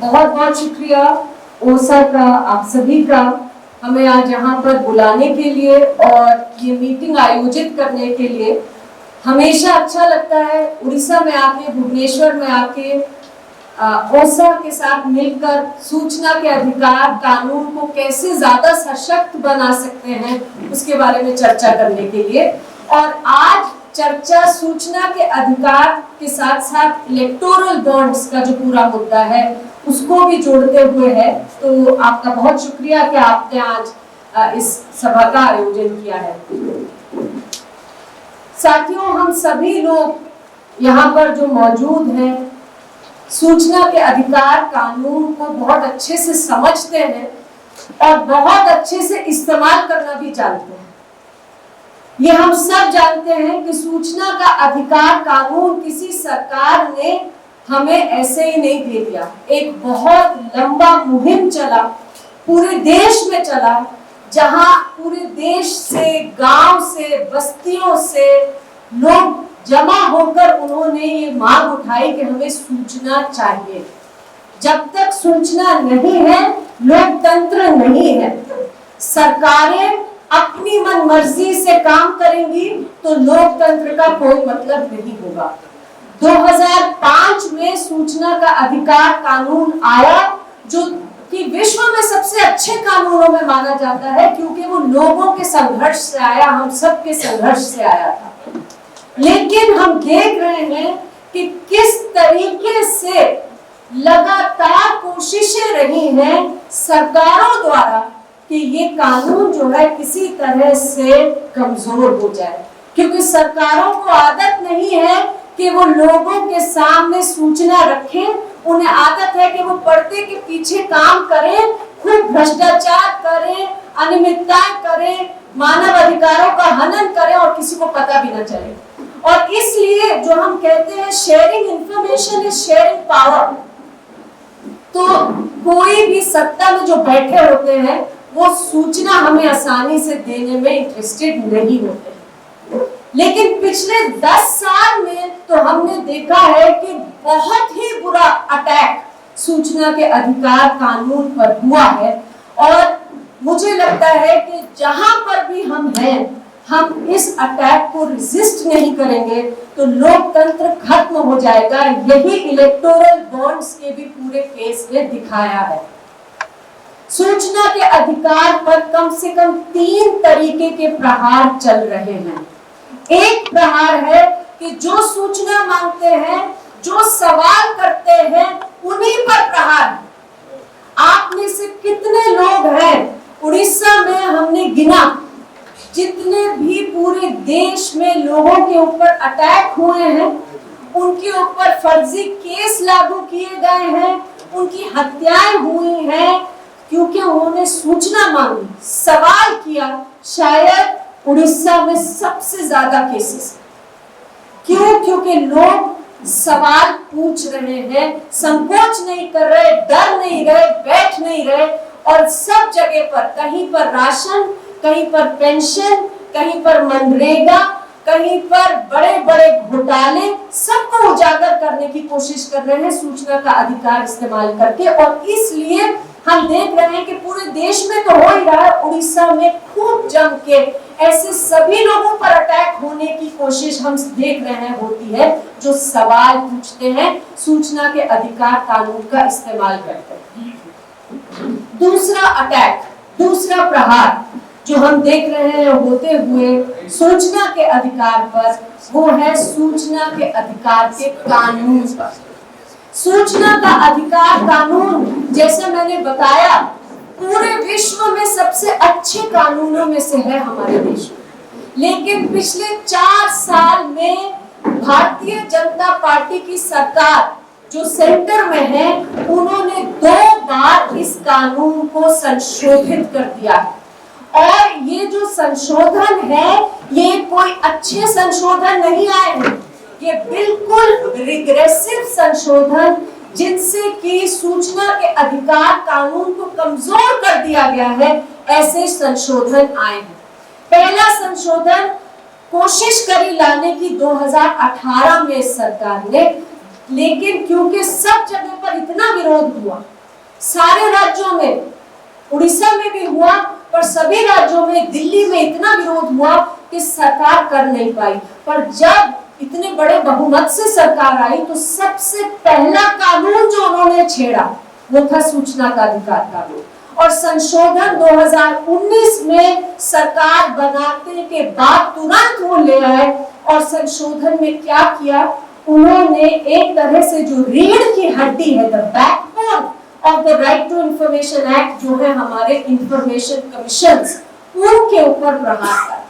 बहुत बहुत शुक्रिया ओसा का, आप सभी का, हमें आज यहाँ पर बुलाने के लिए और ये मीटिंग आयोजित करने के लिए। हमेशा अच्छा लगता है उड़ीसा में आके, भुवनेश्वर में आके ओसा के साथ मिलकर सूचना के अधिकार कानून को कैसे ज्यादा सशक्त बना सकते हैं उसके बारे में चर्चा करने के लिए। और आज चर्चा सूचना के अधिकार के साथ साथ इलेक्टोरल बॉन्ड्स का जो पूरा मुद्दा है उसको भी जोड़ते हुए है। तो आपका बहुत शुक्रिया कि आपने आज इस सभा का आयोजन किया है। साथियों, हम सभी लोग यहाँ पर जो मौजूद हैं सूचना के अधिकार कानून को बहुत अच्छे से समझते हैं और बहुत अच्छे से इस्तेमाल करना भी जानते हैं। ये हम सब जानते हैं कि सूचना का अधिकार कानून किसी सरकार ने हमें ऐसे ही नहीं दे दिया। एक बहुत लंबा मुहिम चला, पूरे देश में चला, जहां पूरे देश से, गांव से, बस्तियों से लोग जमा होकर उन्होंने ये मांग उठाई कि हमें सूचना चाहिए। जब तक सूचना नहीं है, लोकतंत्र नहीं है। सरकारें अपनी मनमर्जी से काम करेंगी तो लोकतंत्र का कोई मतलब नहीं होगा। 2005 में सूचना का अधिकार कानून आया, जो कि विश्व में सबसे अच्छे कानूनों में माना जाता है, क्योंकि वो लोगों के संघर्ष से आया, हम सबके संघर्ष से आया था। लेकिन हम देख रहे हैं कि किस तरीके से लगातार कोशिशें रही हैं सरकारों द्वारा कि ये कानून जो है किसी तरह से कमजोर हो जाए, क्योंकि सरकारों को आदत नहीं है कि वो लोगों के सामने सूचना रखें। उन्हें आदत है कि वो पर्दे के पीछे काम करें, खूब भ्रष्टाचार करें, अनियमितताएं करें, मानव अधिकारों का हनन करें और किसी को पता भी न चले। और इसलिए जो हम कहते हैं sharing information is sharing power, तो कोई भी सत्ता में जो बैठे होते हैं वो सूचना हमें आसानी से देने में इंटरेस्टेड नहीं होते हैं। लेकिन पिछले 10 साल में तो हमने देखा है कि बहुत ही बुरा अटैक सूचना के अधिकार कानून पर हुआ है। और मुझे लगता है कि जहां पर भी हम हैं, हम इस अटैक को रेजिस्ट नहीं करेंगे तो लोकतंत्र खत्म हो जाएगा। यही इलेक्टोरल बॉन्ड्स के भी पूरे केस में दिखाया है। सूचना के अधिकार पर कम से कम 3 तरीके के प्रहार चल रहे हैं। एक प्रहार है कि जो सूचना मांगते हैं, जो सवाल करते हैं, उन्हीं पर प्रहार। आप में से कितने लोग हैं, उड़ीसा में हमने गिना, जितने भी पूरे देश में लोगों के ऊपर अटैक हुए हैं, उनके ऊपर फर्जी केस लागू किए गए हैं, उनकी हत्याएं हुई हैं, क्योंकि उन्होंने सूचना मांगी, सवाल किया। शायद उड़ीसा में सबसे ज्यादा केसेस। क्यों? क्योंकि लोग सवाल पूछ रहे हैं, संकोच नहीं कर रहे, डर नहीं रहे, बैठ नहीं रहे। और सब जगह पर, कहीं पर राशन, कहीं पर पेंशन, कहीं पर मनरेगा, कहीं पर बड़े बड़े घोटाले, सबको उजागर करने की कोशिश कर रहे हैं सूचना का अधिकार इस्तेमाल करके। और इसलिए हम देख रहे हैं कि पूरे देश में तो हो ही रहा है, उड़ीसा में खूब जम के ऐसे सभी लोगों पर अटैक होने की कोशिश हम देख रहे हैं होती है, जो सवाल पूछते हैं, सूचना के अधिकार कानून का इस्तेमाल करते हैं। दूसरा अटैक, दूसरा प्रहार जो हम देख रहे हैं होते हुए सूचना के अधिकार पर, वो है सूचना के अधिकार के कानून पर। सूचना का अधिकार कानून, जैसे मैंने बताया, पूरे विश्व में सबसे अच्छे कानूनों में से है हमारे देश में। लेकिन पिछले 4 साल में भारतीय जनता पार्टी की सरकार जो सेंटर में है, उन्होंने 2 बार इस कानून को संशोधित कर दिया है। और ये जो संशोधन है, ये कोई अच्छे संशोधन नहीं आए हैं, ये बिल्कुल रिग्रेसिव संशोधन, जिनसे कि सूचना के अधिकार कानून को कमजोर कर दिया गया है, ऐसे संशोधन आए हैं। पहला संशोधन कोशिश करी लाने की 2018 में सरकार ने, लेकिन क्योंकि सब जगह पर इतना विरोध हुआ, सारे राज्यों में, उड़ीसा में भी हुआ, पर सभी राज्यों में, दिल्ली में इतना विरोध हुआ कि सरकार कर नहीं पाई। पर जब इतने बड़े बहुमत से सरकार आई तो सबसे पहला कानून जो उन्होंने छेड़ा वो था सूचना का अधिकार कानून। और संशोधन 2019 में सरकार बनाने के बाद तुरंत वो ले आए और संशोधन में क्या किया, उन्होंने एक तरह से जो रीढ़ की हड्डी है, the backbone of the right to information act, जो है हमारे इंफॉर्मेशन कमीशंस, उनके ऊपर प्रहार कर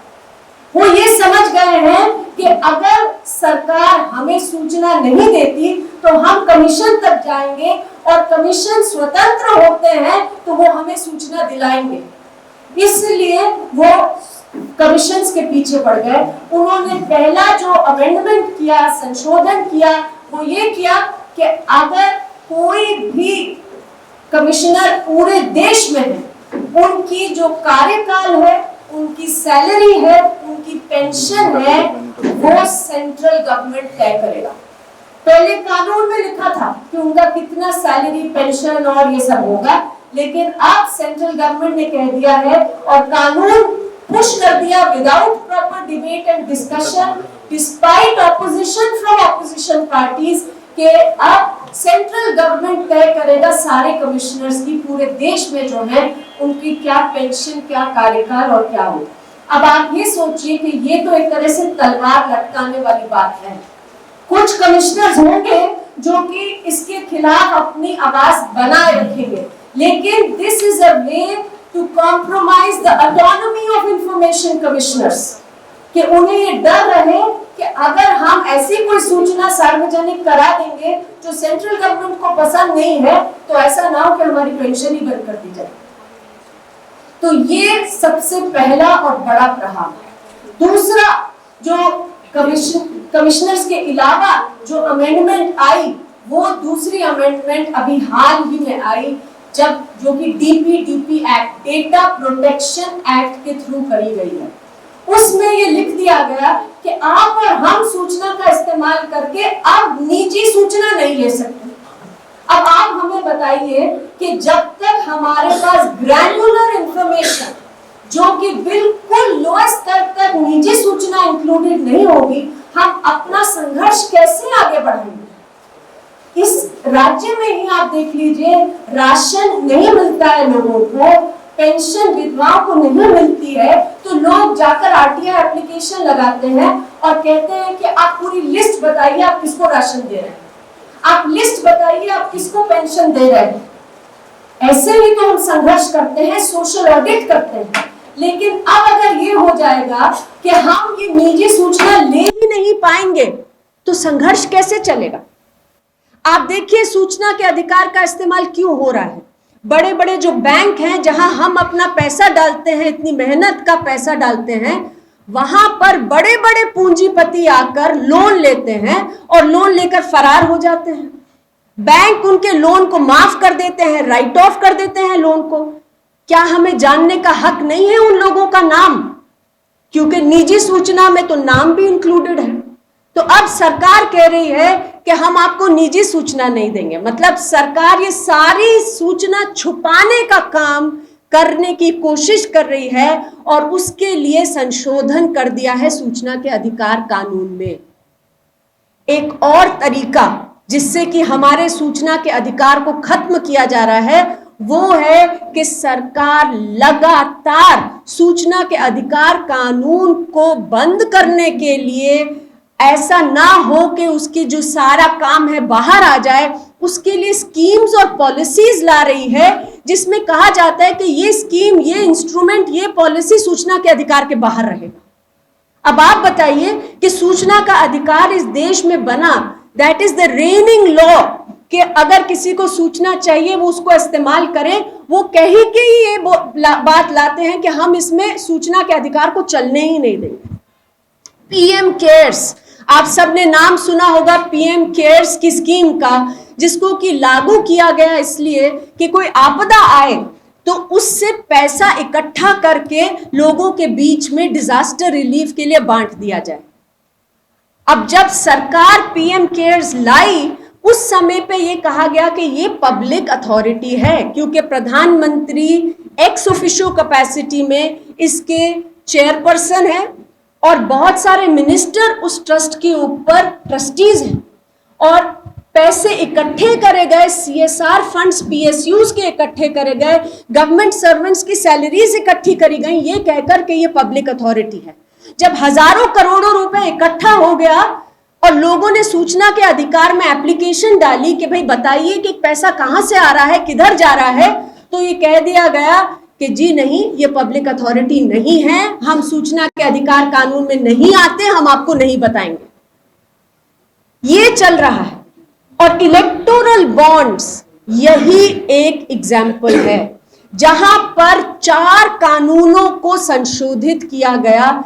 वो ये समझ गए हैं कि अगर सरकार हमें सूचना नहीं देती तो हम कमीशन तक जाएंगे और कमीशन स्वतंत्र होते हैं तो वो हमें सूचना दिलाएंगे, इसलिए वो कमीशंस के पीछे पड़ गए। उन्होंने पहला जो अमेंडमेंट किया, संशोधन किया, वो ये किया कि अगर कोई भी कमिश्नर पूरे देश में है, उनकी जो कार्यकाल है, उनकी सैलरी है, उनकी पेंशन है, वो सेंट्रल गवर्नमेंट तय करेगा। पहले कानून में लिखा था कि उनका कितना सैलरी, पेंशन और ये सब होगा, लेकिन अब सेंट्रल गवर्नमेंट ने कह दिया है और कानून पुश कर दिया without proper debate and discussion, despite opposition from opposition parties, कि अब सेंट्रल गवर्नमेंट तय करेगा सारे कमिश्नर्स की पूरे देश में जो है उनकी क्या पेंशन, क्या कार्यकाल और क्या हो। अब आप ये सोचिए कि ये तो एक तरह से तलवार लटकाने वाली बात है। कुछ कमिश्नर्स होंगे जो कि इसके खिलाफ अपनी आवाज बनाए रखेंगे, लेकिन this is a way to compromise the autonomy of information commissioners, कि उन्हें ये डर रहे कि अगर हम ऐसी कोई सूचना सार्वजनिक करा देंगे जो सेंट्रल गवर्नमेंट को पसंद नहीं है तो ऐसा ना हो कि हमारी पेंशन ही बंद कर दी जाए। तो ये सबसे पहला और बड़ा प्रहार है। दूसरा, जो कमिश्नर्स के अलावा जो अमेंडमेंट आई, वो दूसरी अमेंडमेंट अभी हाल ही में आई, जब जो कि DPDP act, data protection act के थ्रू करी गई है। उसमें ये लिख दिया गया कि आप और हम सूचना का इस्तेमाल करके अब निजी सूचना नहीं ले सकते। अब आप हमें बताइए कि जब तक हमारे पास ग्रैन्युलर इंफॉर्मेशन, जो कि बिल्कुल लोएस्ट स्तर तक निजी सूचना इंक्लूडेड नहीं होगी, हम अपना संघर्ष कैसे आगे बढ़ाएंगे। इस राज्य में ही आप देख लीजिए, राशन नहीं मिलता है लोगों को, पेंशन विधवाओं को नहीं मिलती है, तो लोग जाकर RTI एप्लीकेशन लगाते हैं और कहते हैं कि आप पूरी लिस्ट बताइए आप किसको राशन दे रहे हैं, आप लिस्ट बताइए आप किसको पेंशन दे रहे हैं। ऐसे ही तो हम संघर्ष करते हैं, सोशल ऑडिट करते हैं। लेकिन अब अगर ये हो जाएगा कि हम ये निजी सूचना ले ही नहीं पाएंगे तो संघर्ष कैसे चलेगा। आप देखिए सूचना के अधिकार का इस्तेमाल क्यों हो रहा है। बड़े बड़े जो बैंक हैं, जहां हम अपना पैसा डालते हैं, इतनी मेहनत का पैसा डालते हैं, वहां पर बड़े बड़े पूंजीपति आकर लोन लेते हैं और लोन लेकर फरार हो जाते हैं। बैंक उनके लोन को माफ कर देते हैं, राइट ऑफ कर देते हैं लोन को। क्या हमें जानने का हक नहीं है उन लोगों का नाम? क्योंकि निजी सूचना में तो नाम भी इंक्लूडेड है। तो अब सरकार कह रही है कि हम आपको निजी सूचना नहीं देंगे, मतलब सरकार ये सारी सूचना छुपाने का काम करने की कोशिश कर रही है और उसके लिए संशोधन कर दिया है सूचना के अधिकार कानून में। एक और तरीका जिससे कि हमारे सूचना के अधिकार को खत्म किया जा रहा है वो है कि सरकार लगातार सूचना के अधिकार कानून को बंद करने के लिए, ऐसा ना हो कि उसकी जो सारा काम है बाहर आ जाए, उसके लिए स्कीम्स और पॉलिसीज ला रही है, जिसमें कहा जाता है कि ये स्कीम, ये इंस्ट्रूमेंट, ये पॉलिसी सूचना के अधिकार के बाहर रहेगा। अब आप बताइए कि सूचना का अधिकार इस देश में बना, that is the raining law, कि अगर किसी को सूचना चाहिए वो उसको इस्तेमाल करे। वो कहीं के ही ये बात लाते हैं कि हम इसमें सूचना के अधिकार को चलने ही नहीं देंगे। PM केयर्स, आप सबने नाम सुना होगा PM केयर्स की स्कीम का, जिसको कि लागू किया गया इसलिए कि कोई आपदा आए तो उससे पैसा इकट्ठा करके लोगों के बीच में डिजास्टर रिलीफ के लिए बांट दिया जाए। अब जब सरकार PM केयर्स लाई, उस समय पे ये कहा गया कि ये पब्लिक अथॉरिटी है, क्योंकि प्रधानमंत्री एक्स ऑफिशियो कैपेसिटी में इसके चेयरपर्सन है और बहुत सारे मिनिस्टर उस ट्रस्ट के ऊपर ट्रस्टीज हैं, और पैसे इकट्ठे करे गए, CSR फंड्स PSUs के इकट्ठे करे गए, गवर्नमेंट सर्वेंट्स की सैलरीज इकट्ठी करी गई, ये कहकर के ये पब्लिक अथॉरिटी है। जब हजारों करोड़ों रुपए इकट्ठा हो गया और लोगों ने सूचना के अधिकार में एप्लीकेशन डाली कि भाई बताइए कि पैसा कहां से आ रहा है, किधर जा रहा है, तो ये कह दिया गया कि जी नहीं, ये पब्लिक अथॉरिटी नहीं है, हम सूचना के अधिकार कानून में नहीं आते, हम आपको नहीं बताएंगे। ये चल रहा है। और इलेक्टोरल बॉन्ड्स यही एक एग्जाम्पल है जहां पर 4 कानूनों को संशोधित किया गया,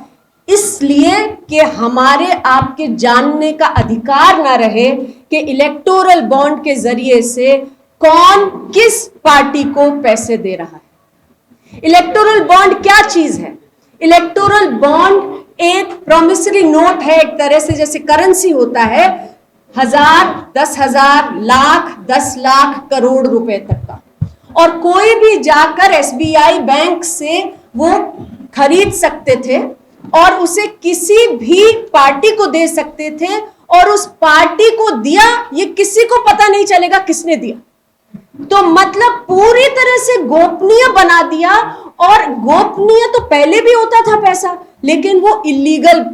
इसलिए कि हमारे आपके जानने का अधिकार ना रहे कि इलेक्टोरल बॉन्ड के जरिए से कौन किस पार्टी को पैसे दे रहा है। इलेक्टोरल बॉन्ड क्या चीज है? इलेक्टोरल बॉन्ड एक प्रॉमिसरी नोट है, एक तरह से जैसे करेंसी होता है, 1000, 10,000, लाख, 10 लाख, करोड़ रुपए तक का, और कोई भी जाकर SBI बैंक से वो खरीद सकते थे और उसे किसी भी पार्टी को दे सकते थे, और उस पार्टी को दिया ये किसी को पता नहीं चलेगा किसने दिया। तो मतलब पूरी तरह से गोपनीय बना दिया। और गोपनीय तो पहले भी होता था पैसा, लेकिन वो इलीगल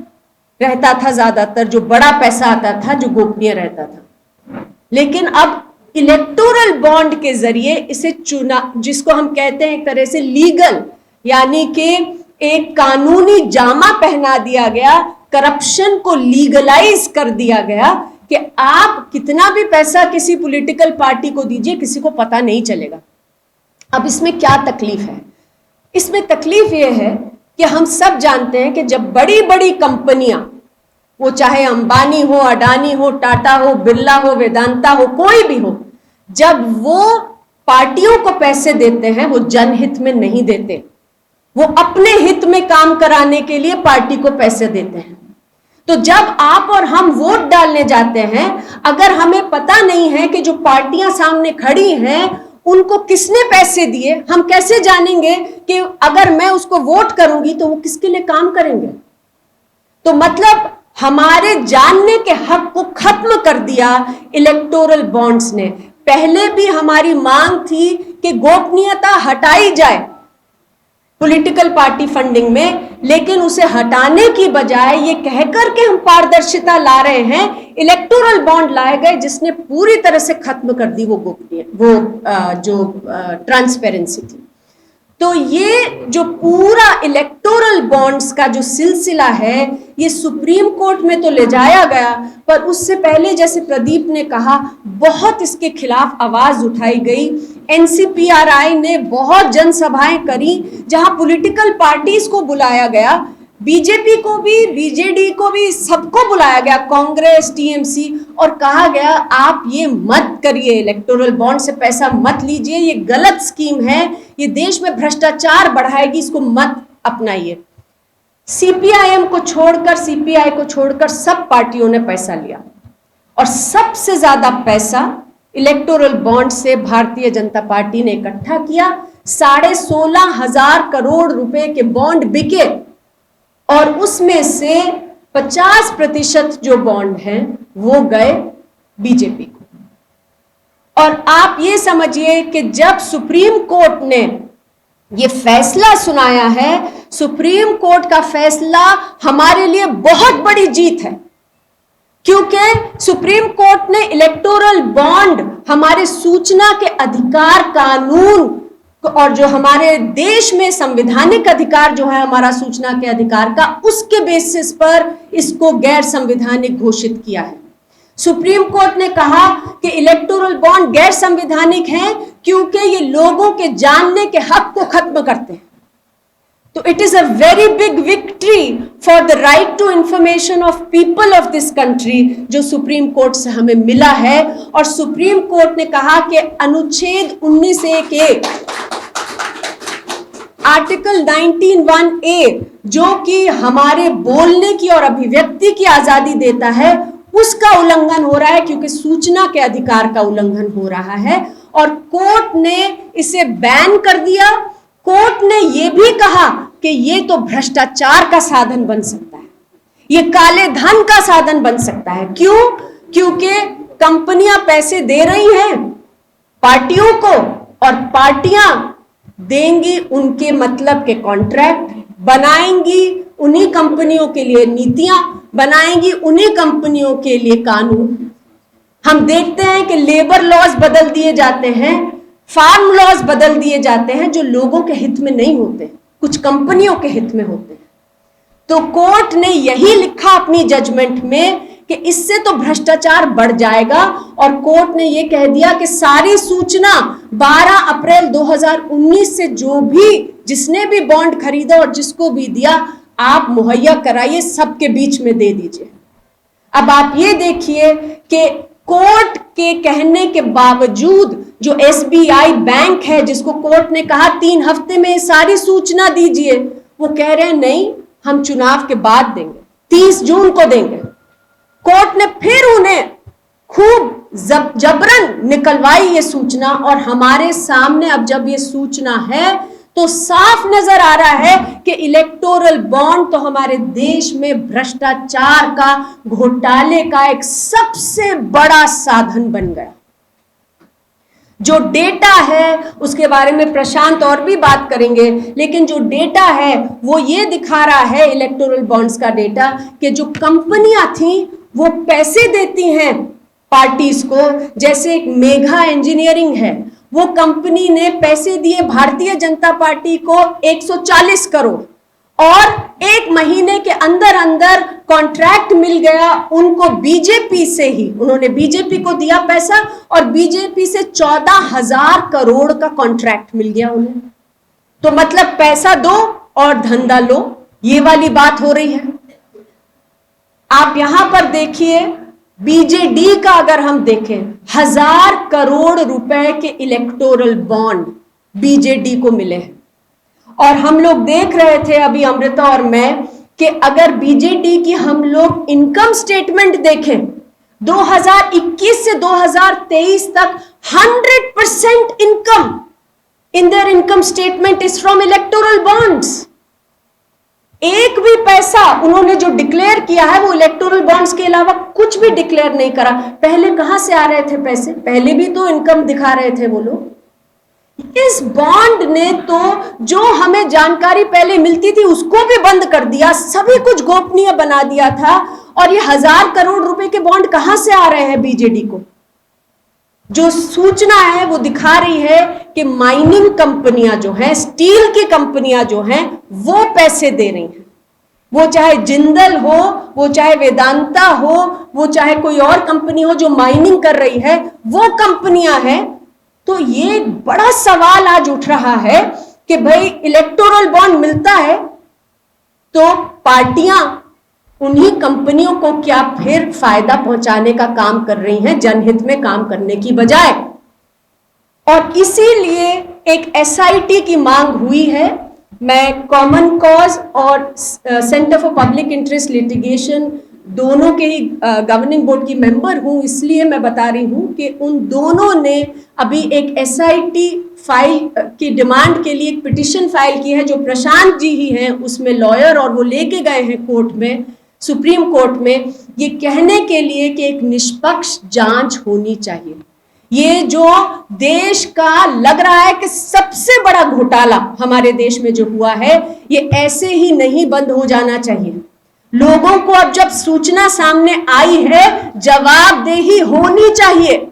रहता था ज्यादातर, जो बड़ा पैसा आता था जो गोपनीय रहता था। लेकिन अब इलेक्टोरल बॉन्ड के जरिए इसे चुना, जिसको हम कहते हैं एक तरह से लीगल, यानी कि एक कानूनी जामा पहना दिया गया, करप्शन को लीगलाइज कर दिया गया कि आप कितना भी पैसा किसी पॉलिटिकल पार्टी को दीजिए, किसी को पता नहीं चलेगा। अब इसमें क्या तकलीफ है? इसमें तकलीफ यह है कि हम सब जानते हैं कि जब बड़ी बड़ी कंपनियां, वो चाहे अंबानी हो, अडानी हो, टाटा हो, बिरला हो, वेदांता हो, कोई भी हो, जब वो पार्टियों को पैसे देते हैं वो जनहित में नहीं देते, वो अपने हित में काम कराने के लिए पार्टी को पैसे देते हैं। तो जब आप और हम वोट डालने जाते हैं, अगर हमें पता नहीं है कि जो पार्टियां सामने खड़ी हैं उनको किसने पैसे दिए, हम कैसे जानेंगे कि अगर मैं उसको वोट करूंगी तो वो किसके लिए काम करेंगे? तो मतलब हमारे जानने के हक को खत्म कर दिया इलेक्टोरल बॉन्ड्स ने। पहले भी हमारी मांग थी कि गोपनीयता हटाई जाए पॉलिटिकल पार्टी फंडिंग में, लेकिन उसे हटाने की बजाय ये कहकर के हम पारदर्शिता ला रहे हैं, इलेक्टोरल बॉन्ड लाए गए जिसने पूरी तरह से खत्म कर दी वो गोपनीय, वो जो ट्रांसपेरेंसी थी। तो ये जो पूरा इलेक्टोरल बॉन्ड्स का जो सिलसिला है, ये सुप्रीम कोर्ट में तो ले जाया गया, पर उससे पहले जैसे प्रदीप ने कहा, बहुत इसके खिलाफ आवाज उठाई गई। NCPRI ने बहुत जनसभाएं करी जहां पॉलिटिकल पार्टीज को बुलाया गया, बीजेपी को भी, BJD को भी, सबको बुलाया गया, कांग्रेस, TMC, और कहा गया आप ये मत करिए, इलेक्टोरल बॉन्ड से पैसा मत लीजिए, ये गलत स्कीम है, ये देश में भ्रष्टाचार बढ़ाएगी, इसको मत अपनाइए। CPIM को छोड़कर, CPI को छोड़कर सब पार्टियों ने पैसा लिया, और सबसे ज्यादा पैसा इलेक्टोरल बॉन्ड से भारतीय जनता पार्टी ने इकट्ठा किया। 16,500 करोड़ रुपए के बॉन्ड बिके, और उसमें से 50% जो बॉन्ड हैं वो गए बीजेपी को। और आप ये समझिए कि जब सुप्रीम कोर्ट ने ये फैसला सुनाया है, सुप्रीम कोर्ट का फैसला हमारे लिए बहुत बड़ी जीत है, क्योंकि सुप्रीम कोर्ट ने इलेक्टोरल बॉन्ड, हमारे सूचना के अधिकार कानून और जो हमारे देश में संवैधानिक अधिकार जो है हमारा सूचना के अधिकार का, उसके बेसिस पर इसको गैर संवैधानिक घोषित किया है। सुप्रीम कोर्ट ने कहा कि इलेक्टोरल बॉन्ड गैर संवैधानिक है क्योंकि ये लोगों के जानने के हक को खत्म करते हैं। तो it is a very big victory for the right to information of people of this country, जो सुप्रीम कोर्ट से हमें मिला है। और सुप्रीम कोर्ट ने कहा कि अनुच्छेद 19(1)(a) आर्टिकल 19(1)(a) जो कि हमारे बोलने की और अभिव्यक्ति की आजादी देता है, उसका उल्लंघन हो रहा है, क्योंकि सूचना के अधिकार का उल्लंघन हो रहा है और कोर्ट ने इसे बैन कर दिया। कोर्ट ने यह भी कहा कि ये तो भ्रष्टाचार का साधन बन सकता है, ये काले धन का साधन बन सकता है। क्यों? क्योंकि कंपनियां पैसे दे रही हैं पार्टियों को और पार्टियां देंगी उनके मतलब के कॉन्ट्रैक्ट, बनाएंगी उन्हीं कंपनियों के लिए नीतियां, बनाएंगी उन्हीं कंपनियों के लिए कानून। हम देखते हैं कि लेबर लॉज बदल दिए जाते हैं, फार्म लॉज बदल दिए जाते हैं, जो लोगों के हित में नहीं होते, कुछ कंपनियों के हित में होते हैं। तो कोर्ट ने यही लिखा अपनी जजमेंट में कि इससे तो भ्रष्टाचार बढ़ जाएगा और कोर्ट ने यह कह दिया कि सारी सूचना 12 अप्रैल 2019 से जो भी जिसने भी बॉन्ड खरीदा और जिसको भी दिया आप मुहैया कराइए, सबके बीच में दे दीजिए। अब आप ये देखिए कि कोर्ट के कहने के बावजूद जो SBI बैंक है, जिसको कोर्ट ने कहा 3 हफ्ते में सारी सूचना दीजिए, वो कह रहे हैं नहीं, हम चुनाव के बाद देंगे, 30 जून को देंगे। कोर्ट ने फिर उन्हें खूब जबरन निकलवाई ये सूचना और हमारे सामने अब जब ये सूचना है तो साफ नजर आ रहा है कि इलेक्टोरल बॉन्ड तो हमारे देश में भ्रष्टाचार का, घोटाले का एक सबसे बड़ा साधन बन गया। जो डेटा है उसके बारे में प्रशांत और भी बात करेंगे, लेकिन जो डेटा है वो ये दिखा रहा है, इलेक्टोरल बॉन्ड्स का डेटा, कि जो कंपनियां थी वो पैसे देती हैं पार्टीज को। जैसे एक मेघा इंजीनियरिंग है, वो कंपनी ने पैसे दिए भारतीय जनता पार्टी को 140 करोड़ और 1 महीने के अंदर अंदर कॉन्ट्रैक्ट मिल गया उनको बीजेपी से ही। उन्होंने बीजेपी को दिया पैसा और बीजेपी से 14,000 करोड़ का कॉन्ट्रैक्ट मिल गया उन्हें। तो मतलब पैसा दो और धंधा लो, ये वाली बात हो रही है। आप यहां पर देखिए बीजेडी का अगर हम देखें, 1000 करोड़ रुपए के इलेक्टोरल बॉन्ड बीजेडी को मिले हैं। और हम लोग देख रहे थे अभी अमृता और मैं कि अगर बीजेडी की हम लोग इनकम स्टेटमेंट देखें 2021 से 2023 तक 100% income in their income statement is from electoral bonds. एक भी पैसा उन्होंने जो डिक्लेयर किया है वो इलेक्टोरल बॉन्ड्स के अलावा कुछ भी डिक्लेयर नहीं करा। पहले कहां से आ रहे थे पैसे? पहले भी तो इनकम दिखा रहे थे वो लोग। इस बॉन्ड ने तो जो हमें जानकारी पहले मिलती थी उसको भी बंद कर दिया, सभी कुछ गोपनीय बना दिया था। और ये 1000 करोड़ रुपए के बॉन्ड कहां से आ रहे हैं बीजेडी को? जो सूचना है वो दिखा रही है कि माइनिंग कंपनियां जो हैं, स्टील की कंपनियां जो हैं, वो पैसे दे रही हैं। वो चाहे जिंदल हो, वो चाहे वेदांता हो, वो चाहे कोई और कंपनी हो जो माइनिंग कर रही है, वो कंपनियां हैं। तो ये बड़ा सवाल आज उठ रहा है कि भाई इलेक्टोरल बॉन्ड मिलता है तो पार्टियां उन्हीं कंपनियों को क्या फिर फायदा पहुंचाने का काम कर रही हैं, जनहित में काम करने की बजाय। और इसीलिए एक SIT की मांग हुई है। मैं कॉमन कॉज और centre for public interest litigation दोनों के ही गवर्निंग बोर्ड की मेंबर हूं, इसलिए मैं बता रही हूं कि उन दोनों ने अभी एक SIT फाइल की डिमांड के लिए एक पिटिशन फाइल की है, जो प्रशांत जी ही हैं उसमें लॉयर, और वो लेके गए हैं कोर्ट में, सुप्रीम कोर्ट में, ये कहने के लिए कि एक निष्पक्ष जांच होनी चाहिए। ये जो देश का लग रहा है कि सबसे बड़ा घोटाला हमारे देश में जो हुआ है, ये ऐसे ही नहीं बंद हो जाना चाहिए। लोगों को अब जब सूचना सामने आई है, जवाबदेही होनी चाहिए।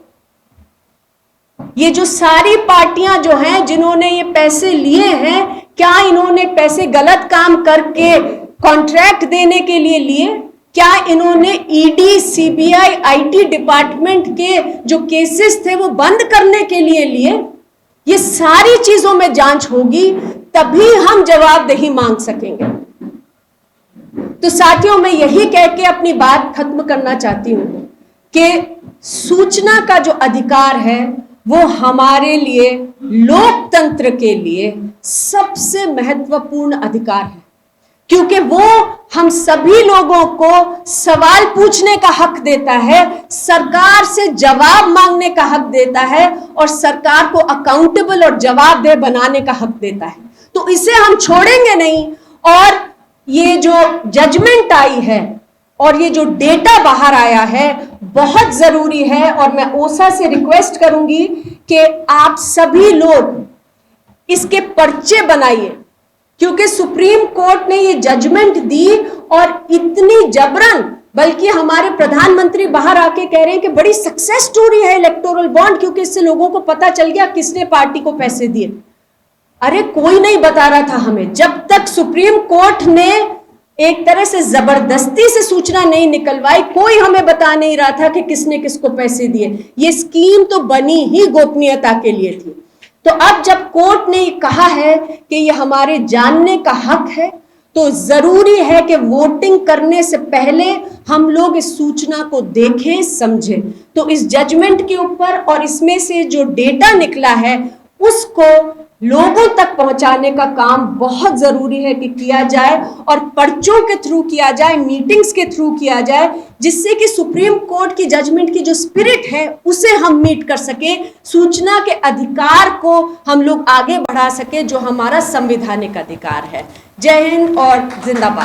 ये जो सारी पार्टियां जो हैं जिन्होंने ये पैसे लिए हैं, क्या इन्होंने पैसे गलत काम करके कॉन्ट्रैक्ट देने के लिए लिए? क्या इन्होंने ED, CBI, IT डिपार्टमेंट के जो केसेस थे वो बंद करने के लिए लिए? ये सारी चीजों में जांच होगी, तभी हम जवाबदेही मांग सकेंगे। तो साथियों, मैं यही कह के अपनी बात खत्म करना चाहती हूं कि सूचना का जो अधिकार है वो हमारे लिए, लोकतंत्र के लिए सबसे महत्वपूर्ण अधिकार है। क्योंकि वो हम सभी लोगों को सवाल पूछने का हक देता है, सरकार से जवाब मांगने का हक देता है और सरकार को अकाउंटेबल और जवाबदेह बनाने का हक देता है। तो इसे हम छोड़ेंगे नहीं। और ये जो जजमेंट आई है और ये जो डेटा बाहर आया है बहुत जरूरी है, और मैं ओसा से रिक्वेस्ट करूंगी कि आप सभी लोग इसके पर्चे बनाइए, क्योंकि सुप्रीम कोर्ट ने ये जजमेंट दी और इतनी जबरन, बल्कि हमारे प्रधानमंत्री बाहर आके कह रहे हैं कि बड़ी सक्सेस स्टोरी है इलेक्टोरल बॉन्ड, क्योंकि इससे लोगों को पता चल गया किसने पार्टी को पैसे दिए। अरे कोई नहीं बता रहा था हमें, जब तक सुप्रीम कोर्ट ने एक तरह से जबरदस्ती से सूचना नहीं निकलवाई, कोई हमें बता नहीं रहा था कि किसने किसको पैसे दिए। ये स्कीम तो बनी ही गोपनीयता के लिए थी। तो अब जब कोर्ट ने कहा है कि ये हमारे जानने का हक है, तो जरूरी है कि वोटिंग करने से पहले हम लोग इस सूचना को देखें, समझें। तो इस जजमेंट के ऊपर और इसमें से जो डेटा निकला है उसको लोगों तक पहुंचाने का काम बहुत जरूरी है कि किया जाए, और पर्चों के थ्रू किया जाए, मीटिंग्स के थ्रू किया जाए, जिससे कि सुप्रीम कोर्ट की जजमेंट की जो स्पिरिट है उसे हम मीट कर सके, सूचना के अधिकार को हम लोग आगे बढ़ा सके, जो हमारा संवैधानिक अधिकार है। जय हिंद और जिंदाबाद।